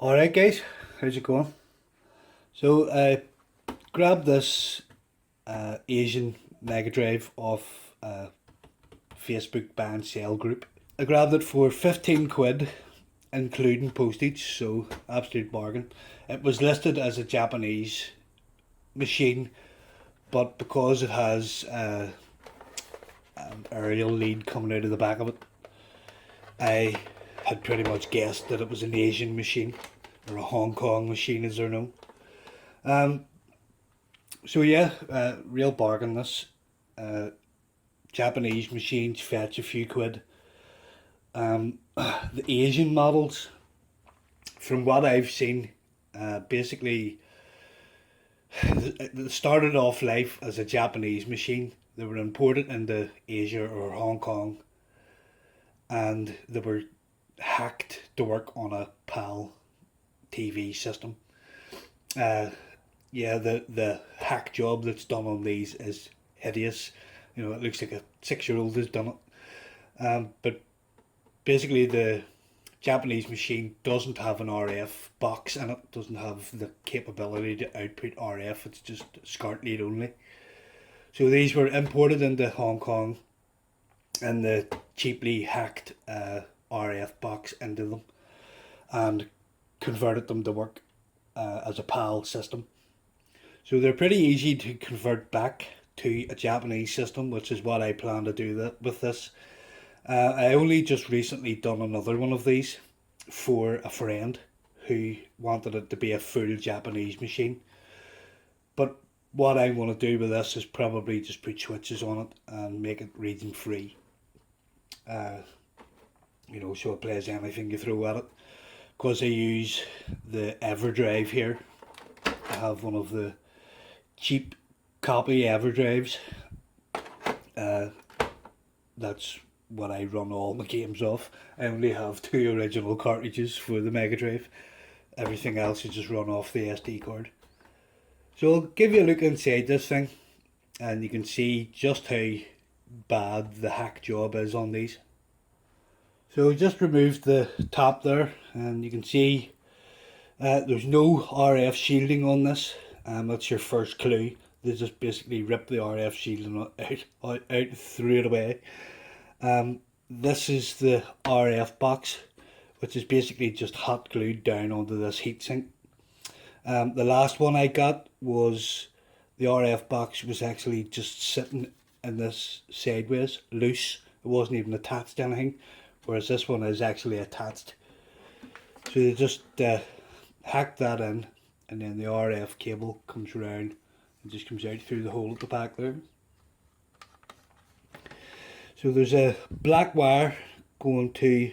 Alright guys, how's it going? So I grabbed this Asian Megadrive off Facebook buy and sell group. I grabbed it for 15 quid including postage, so absolute bargain. It was listed as a Japanese machine, but because it has an aerial lead coming out of the back of it, I had pretty much guessed that it was an Asian machine, or a Hong Kong machine as they're known. So yeah, real bargain this. Japanese machines fetch a few quid. The Asian models, from what I've seen, basically they started off life as a Japanese machine. They were imported into Asia or Hong Kong, and they were hacked to work on a PAL TV system. Yeah, the hack job that's done on these is hideous. You know, it looks like a 6 year old has done it. But basically, the Japanese machine doesn't have an RF box in it, doesn't have the capability to output RF, it's just SCART lead only. So these were imported into Hong Kong and the cheaply hacked RF box into them and converted them to work as a PAL system. So they're pretty easy to convert back to a Japanese system, which is what I plan to do with this. I only just recently done another one of these for a friend who wanted it to be a full Japanese machine. But what I want to do with this is probably just put switches on it and make it region free. You know, so it plays anything you throw at it. Because I use the Everdrive here. I have one of the cheap copy Everdrives. That's what I run all my games off. I only have 2 original cartridges for the Mega Drive. Everything else is just run off the SD card. So I'll give you a look inside this thing, and you can see just how bad the hack job is on these. So just removed the top there, and you can see there's no RF shielding on this. That's your first clue. They just basically ripped the RF shielding out, threw it away. This is the RF box, which is basically just hot glued down onto this heatsink. The last one I got was the RF box was actually just sitting in this sideways, loose. It wasn't even attached to anything, whereas this one is actually attached. So they just hacked that in, and then the RF cable comes around and just comes out through the hole at the back there. So there's a black wire going to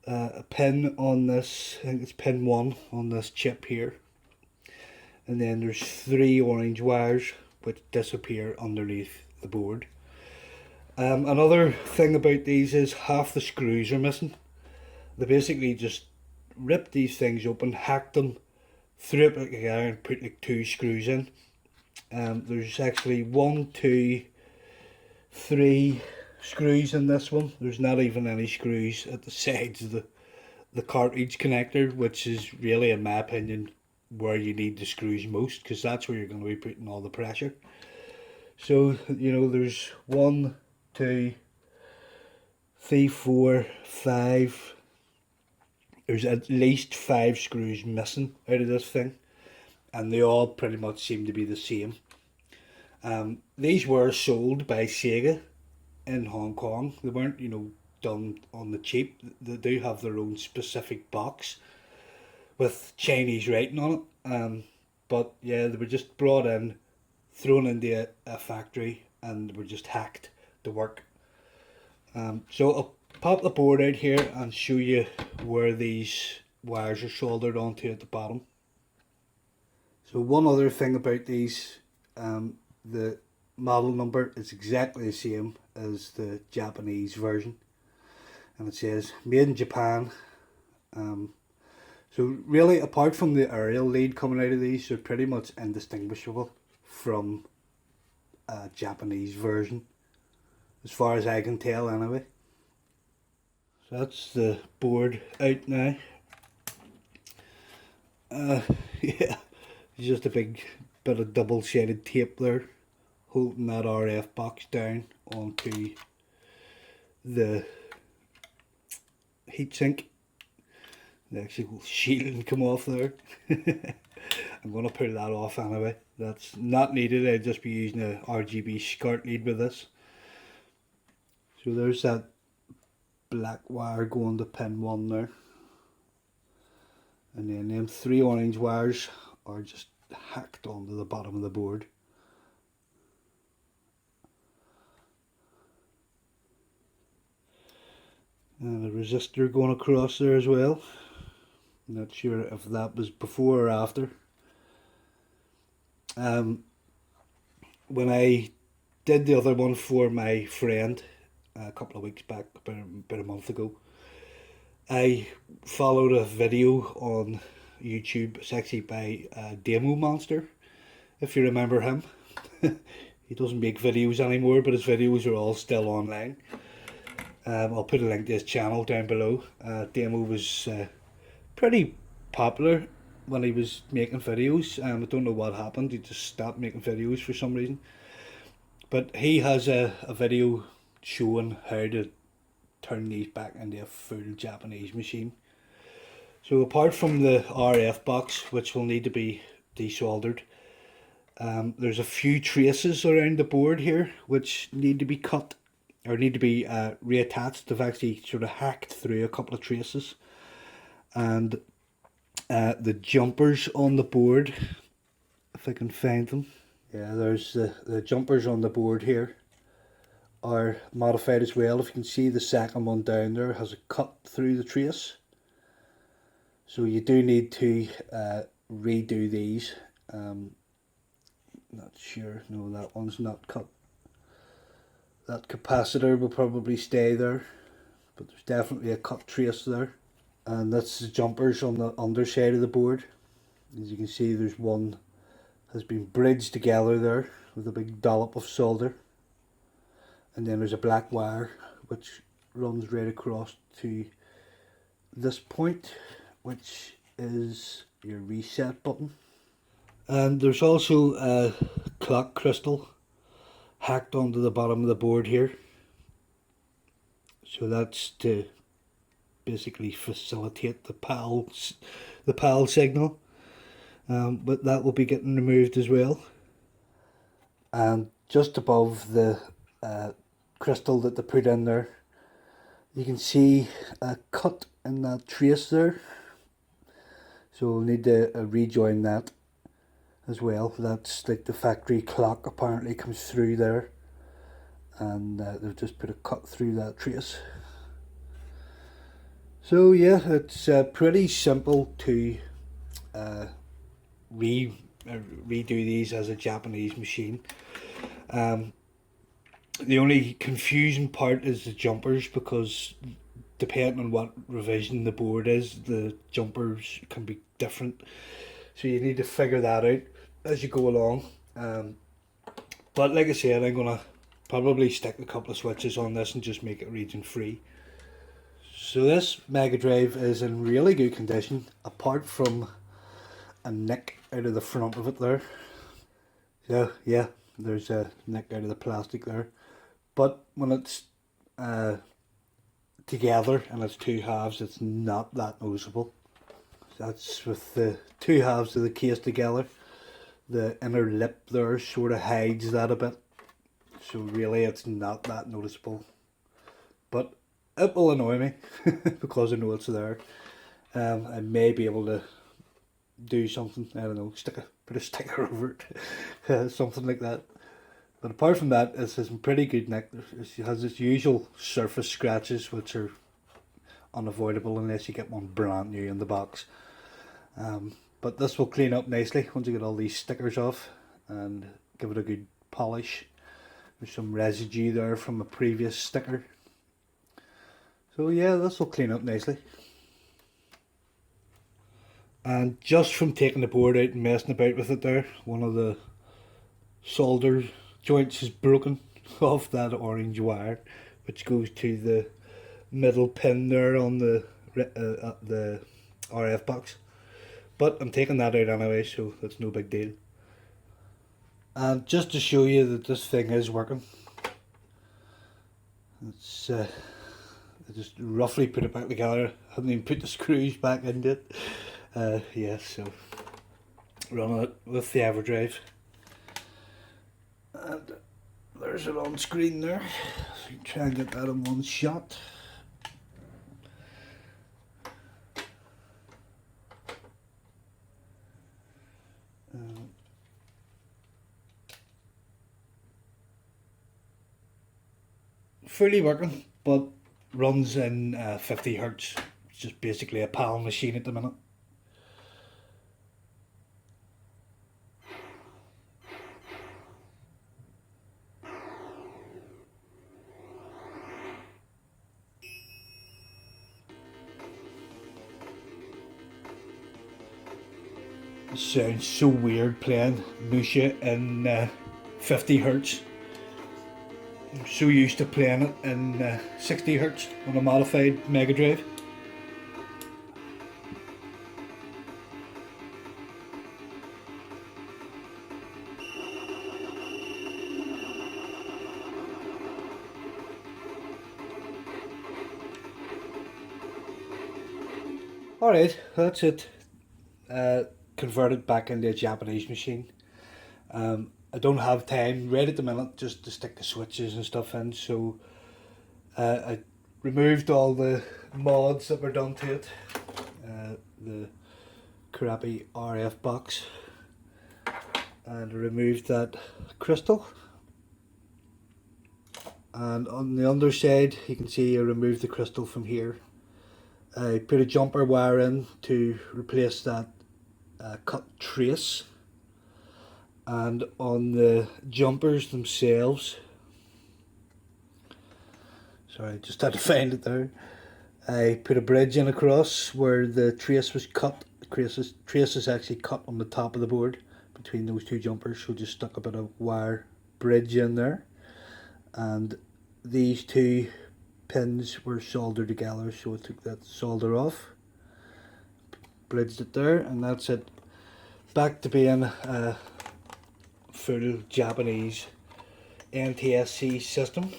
a pin on this, I think it's pin 1 on this chip here. And then there's 3 orange wires which disappear underneath the board. Another thing about these is half the screws are missing. They basically just ripped these things open, hacked them, threw it together and put like 2 screws in. There's actually 1, 2, 3 screws in this one. There's not even any screws at the sides of the cartridge connector, which is really, in my opinion, where you need the screws most, because that's where you're going to be putting all the pressure. So, you know, there's 1, 2, 3, 4, 5. There's at least 5 screws missing out of this thing, and they all pretty much seem to be the same. These were sold by Sega in Hong Kong. They weren't, you know, done on the cheap. They do have their own specific box with Chinese writing on it. But yeah, they were just brought in, thrown into a factory, and were just hacked to work. So I'll pop the board out here and show you where these wires are soldered onto at the bottom. So one other thing about these, the model number is exactly the same as the Japanese version, and it says made in Japan. So really, apart from the aerial lead coming out of these, they're pretty much indistinguishable from a Japanese version, as far as I can tell anyway. So that's the board out now. Yeah, it's just a big bit of double shaded tape there holding that RF box down onto the heatsink. The actual shielding come off there. I'm going to pull that off anyway. That's not needed. I'd just be using a RGB skirt lead with this. So there's that black wire going to pin 1 there. And then them 3 orange wires are just hacked onto the bottom of the board. And a resistor going across there as well. Not sure if that was before or after. When I did the other one for my friend a couple of weeks back, about a month ago, I followed a video on YouTube. It's actually by Demo Monster, if you remember him. He doesn't make videos anymore, but his videos are all still online. I'll put a link to his channel down below. Demo was pretty popular when he was making videos. I don't know what happened, he just stopped making videos for some reason. But he has a video showing how to turn these back into a full Japanese machine. So apart from the RF box, which will need to be desoldered, there's a few traces around the board here which need to be cut, or need to be reattached. They've actually sort of hacked through a couple of traces. And the jumpers on the board, if I can find them. Yeah, there's the jumpers on the board here are modified as well. If you can see, the second one down there has a cut through the trace. So you do need to redo these. Not sure, no, that one's not cut. That capacitor will probably stay there, but there's definitely a cut trace there. And that's the jumpers on the underside of the board. As you can see, there's one has been bridged together there with a big dollop of solder. And then there's a black wire which runs right across to this point, which is your reset button. And there's also a clock crystal hacked onto the bottom of the board here. So that's to basically facilitate the PAL signal, but that will be getting removed as well. And just above the crystal that they put in there, you can see a cut in that trace there, so we'll need to rejoin that as well. That's like the factory clock apparently comes through there, and they've just put a cut through that trace. So yeah, it's pretty simple to redo these as a Japanese machine. The only confusing part is the jumpers, because depending on what revision the board is, the jumpers can be different. So you need to figure that out as you go along. But like I said, I'm going to probably stick a couple of switches on this and just make it region free. So this Megadrive is in really good condition, apart from a nick out of the front of it there. So yeah, there's a nick out of the plastic there. But when it's together and it's 2 halves, it's not that noticeable. That's with the 2 halves of the case together. The inner lip there sort of hides that a bit. So really it's not that noticeable. But it will annoy me because I know it's there. I may be able to do something, I don't know, put a sticker over it, something like that. But apart from that, it's in pretty good nick. It has its usual surface scratches, which are unavoidable unless you get one brand new in the box. But this will clean up nicely once you get all these stickers off and give it a good polish. There's some residue there from a previous sticker. So yeah, this will clean up nicely. And just from taking the board out and messing about with it there, one of the solder joints is broken off that orange wire, which goes to the middle pin there on the RF box. but I'm taking that out anyway, so that's no big deal. And just to show you that this thing is working, it's I just roughly put it back together. I haven't even put the screws back into it. Yeah, so running it with the Everdrive. And there's it on screen there. So you try and get that in one shot. Fully working, but runs in 50 hertz. It's just basically a PAL machine at the minute. It sounds so weird playing Musha in 50 hertz. I'm so used to playing it in 60 hertz on a modified Megadrive. Alright, that's it. Converted back into a Japanese machine. I don't have time right at the minute just to stick the switches and stuff in, so I removed all the mods that were done to it. The crappy RF box, and I removed that crystal. And on the underside you can see I removed the crystal from here. I put a jumper wire in to replace that cut trace, and on the jumpers themselves, sorry, just had to find it there, I put a bridge in across where the trace was cut. The trace is actually cut on the top of the board between those two jumpers, so just stuck a bit of wire bridge in there, and these two pins were soldered together, so I took that solder off, bridged it there, and that's it. Back to being a full Japanese NTSC system.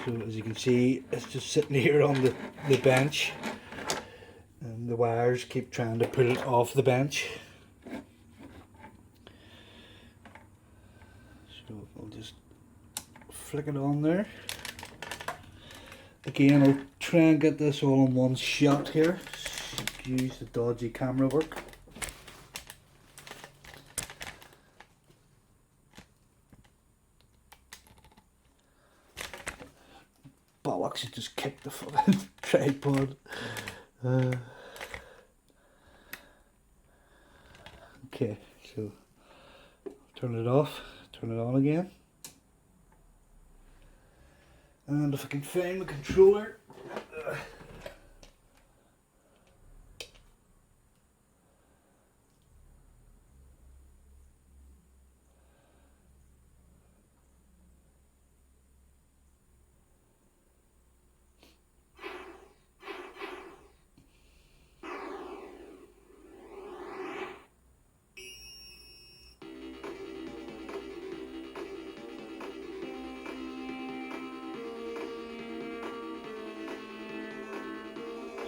So as you can see, it's just sitting here on the bench, and the wires keep trying to pull it off the bench. So I'll just flick it on there. Again, I'll try and get this all in one shot here. Use the dodgy camera work. Bollocks, it just kicked the fucking tripod. Okay, so turn it off, turn it on again. And if I can find the controller.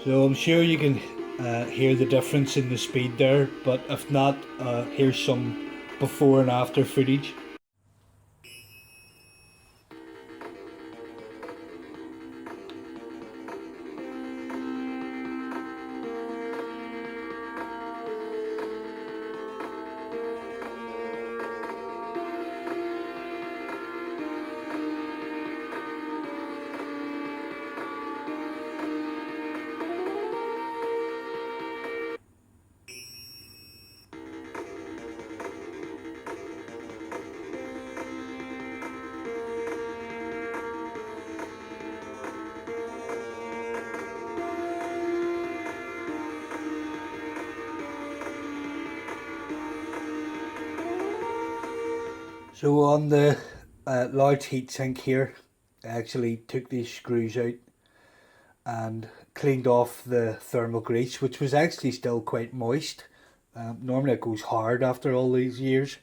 So I'm sure you can hear the difference in the speed there, but if not, here's some before and after footage. So on the large heatsink here, I actually took these screws out and cleaned off the thermal grease, which was actually still quite moist. Normally it goes hard after all these years,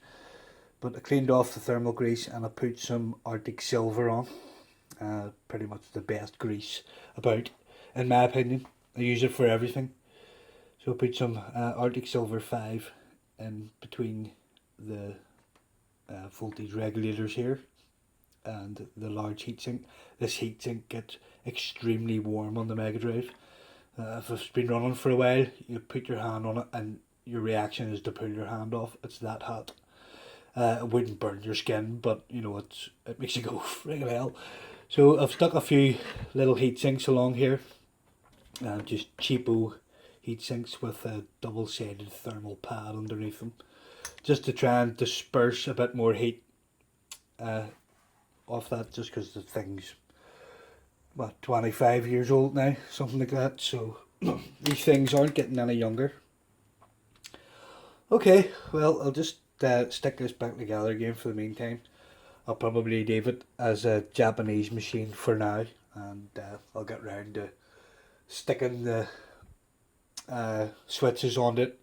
but I cleaned off the thermal grease and I put some Arctic Silver on. Pretty much the best grease about, in my opinion. I use it for everything. So I put some Arctic Silver 5 in between the voltage regulators here and the large heatsink. This heatsink gets extremely warm on the Megadrive. If it's been running for a while, you put your hand on it and your reaction is to pull your hand off. It's that hot. It wouldn't burn your skin, but you know, it makes you go friggin' hell. So I've stuck a few little heat sinks along here, just cheapo heat sinks with a double-sided thermal pad underneath them, just to try and disperse a bit more heat off that, just because the thing's, what, 25 years old now, something like that, so these things aren't getting any younger. Okay, well, I'll just stick this back together again for the meantime. I'll probably leave it as a Japanese machine for now, and I'll get round to sticking the switches on it,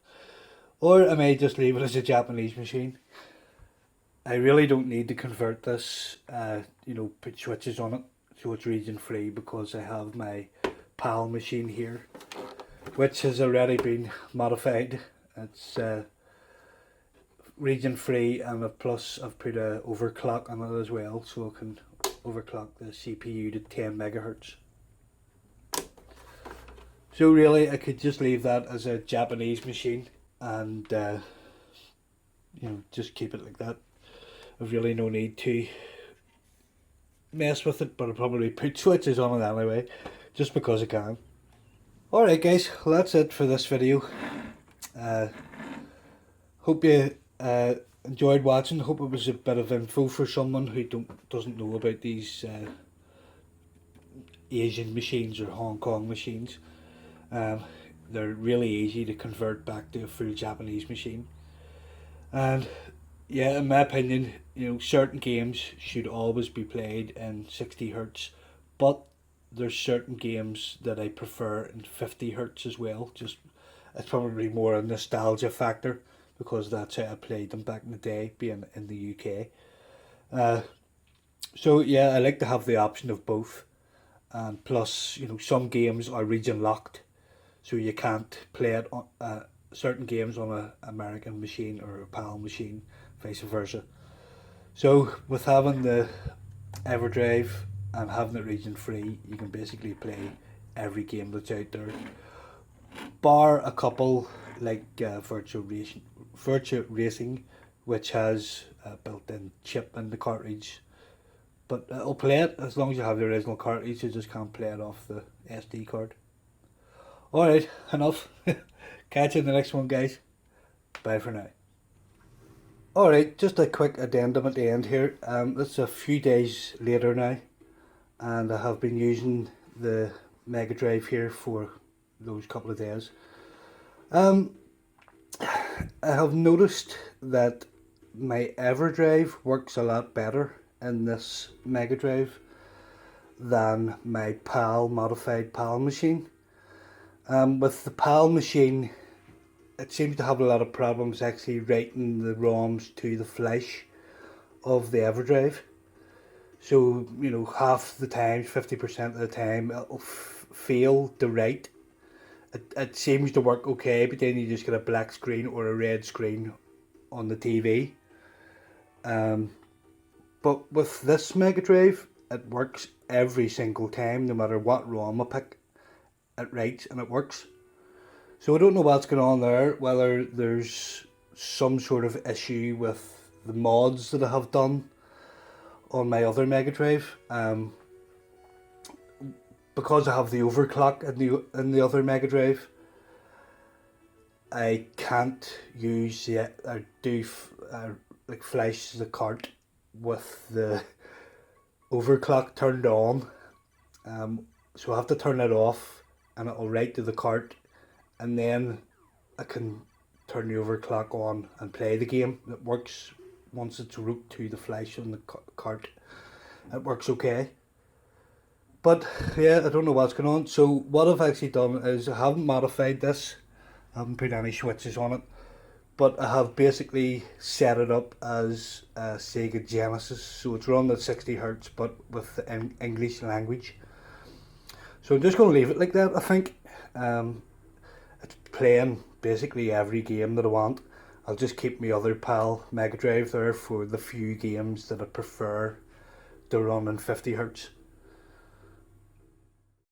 or I may just leave it as a Japanese machine. I really don't need to convert this, you know, put switches on it so it's region free, because I have my PAL machine here, which has already been modified. It's region free, and plus I've put a overclock on it as well, so I can overclock the CPU to 10 megahertz. So really I could just leave that as a Japanese machine and you know, just keep it like that. I've really no need to mess with it, but I'll probably put switches on it anyway, just because I can. Alright guys, well that's it for this video. Hope you enjoyed watching. Hope it was a bit of info for someone who doesn't know about these Asian machines or Hong Kong machines. They're really easy to convert back to a full Japanese machine. And yeah, in my opinion, you know, certain games should always be played in 60 hertz, but there's certain games that I prefer in 50 hertz as well. Just, it's probably more a nostalgia factor, because that's how I played them back in the day, being in the UK. So yeah, I like to have the option of both. And plus, you know, some games are region locked, so you can't play it on certain games on an American machine or a PAL machine, vice versa. So with having the Everdrive and having it region free, you can basically play every game that's out there, bar a couple like Virtua Racing, which has a built-in chip in the cartridge, but it'll play it as long as you have the original cartridge. You just can't play it off the SD card. Alright, enough. Catch you in the next one, guys. Bye for now. Alright, just a quick addendum at the end here. It's a few days later now, and I have been using the Megadrive here for those couple of days. I have noticed that my Everdrive works a lot better in this Megadrive than my modified PAL machine. With the PAL machine, it seems to have a lot of problems actually writing the ROMs to the flash of the Everdrive. So, you know, half the time, 50% of the time, it'll fail to write. It seems to work okay, but then you just get a black screen or a red screen on the TV. But with this Megadrive, it works every single time, no matter what ROM I pick. It writes and it works. So I don't know what's going on there, whether there's some sort of issue with the mods that I have done on my other Megadrive. Because I have the overclock in the other Megadrive, I can't use like flash the cart with the overclock turned on. So I have to turn it off, and it'll write to the cart, and then I can turn the overclock on and play the game. It works once it's wrote to the flash on the cart. It works okay. But yeah, I don't know what's going on. So what I've actually done is I haven't modified this. I haven't put any switches on it. But I have basically set it up as a Sega Genesis. So it's run at 60 hertz but with the English language. So I'm just going to leave it like that, I think. It's playing basically every game that I want. I'll just keep my other pal Megadrive there for the few games that I prefer to run in 50 hertz.